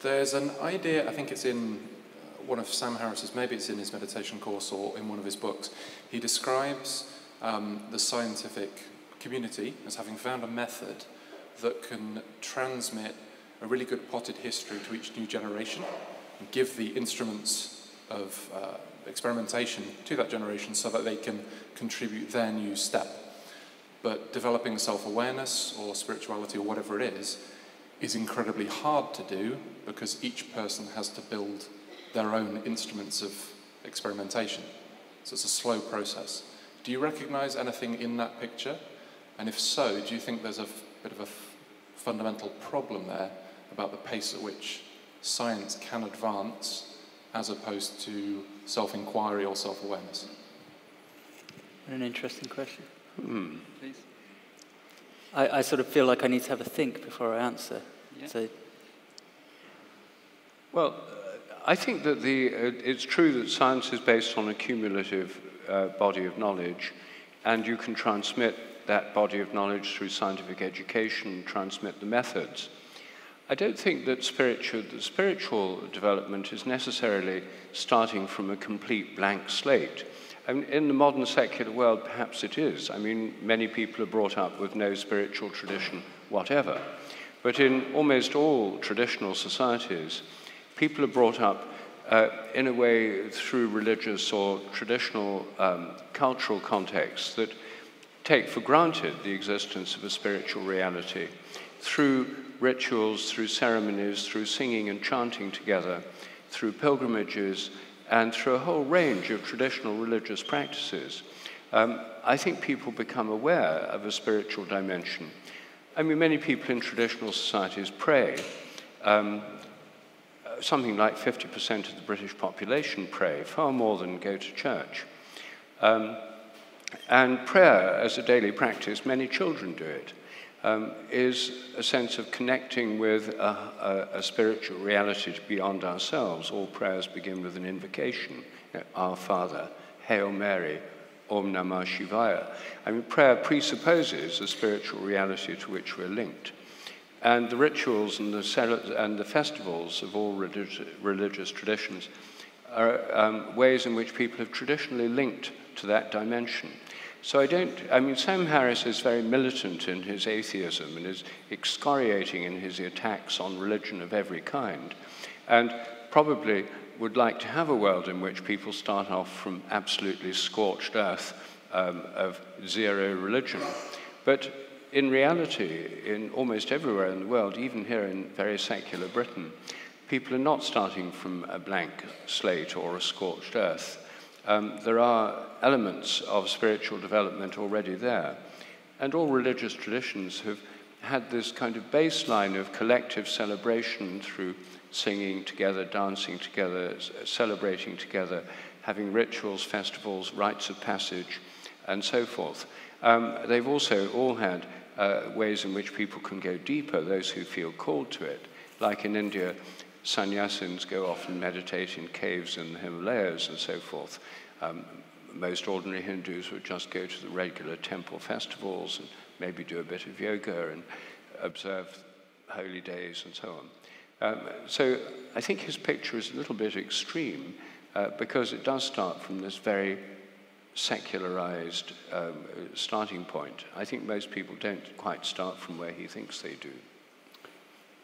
There's an idea, I think it's in one of Sam Harris's, maybe it's in his meditation course or in one of his books. He describes the scientific community as having found a method that can transmit a really good potted history to each new generation and give the instruments of experimentation to that generation so that they can contribute their new step. But developing self-awareness or spirituality or whatever it is incredibly hard to do because each person has to build their own instruments of experimentation. So it's a slow process. Do you recognize anything in that picture? And if so, do you think there's a bit of a fundamental problem there about the pace at which science can advance as opposed to self-inquiry or self-awareness? An interesting question. Please. I sort of feel like I need to have a think before I answer. Yeah. So. Well, I think that it's true that science is based on a cumulative body of knowledge, and you can transmit that body of knowledge through scientific education, transmit the methods. I don't think that spiritual development is necessarily starting from a complete blank slate. I mean, in the modern secular world, perhaps it is. I mean, many people are brought up with no spiritual tradition whatever. But in almost all traditional societies, people are brought up in a way through religious or traditional cultural contexts that take for granted the existence of a spiritual reality through rituals, through ceremonies, through singing and chanting together, through pilgrimages, and through a whole range of traditional religious practices. I think people become aware of a spiritual dimension. I mean, many people in traditional societies pray. Something like 50% of the British population pray, far more than go to church. And prayer as a daily practice, many children do it, is a sense of connecting with a spiritual reality beyond ourselves. All prayers begin with an invocation, Our Father, Hail Mary, Om Namah Shivaya. I mean, prayer presupposes a spiritual reality to which we're linked. And the rituals and the festivals of all religious traditions are ways in which people have traditionally linked to that dimension. So Sam Harris is very militant in his atheism and is excoriating in his attacks on religion of every kind, and probably would like to have a world in which people start off from absolutely scorched earth of zero religion. But in reality, in almost everywhere in the world, even here in very secular Britain, people are not starting from a blank slate or a scorched earth. There are elements of spiritual development already there. And all religious traditions have had this kind of baseline of collective celebration through singing together, dancing together, celebrating together, having rituals, festivals, rites of passage, and so forth. They've also all had ways in which people can go deeper, those who feel called to it. Like in India, sannyasins go off and meditate in caves in the Himalayas and so forth. Most ordinary Hindus would just go to the regular temple festivals and maybe do a bit of yoga and observe holy days and so on. So I think his picture is a little bit extreme because it does start from this very secularized starting point. I think most people don't quite start from where he thinks they do.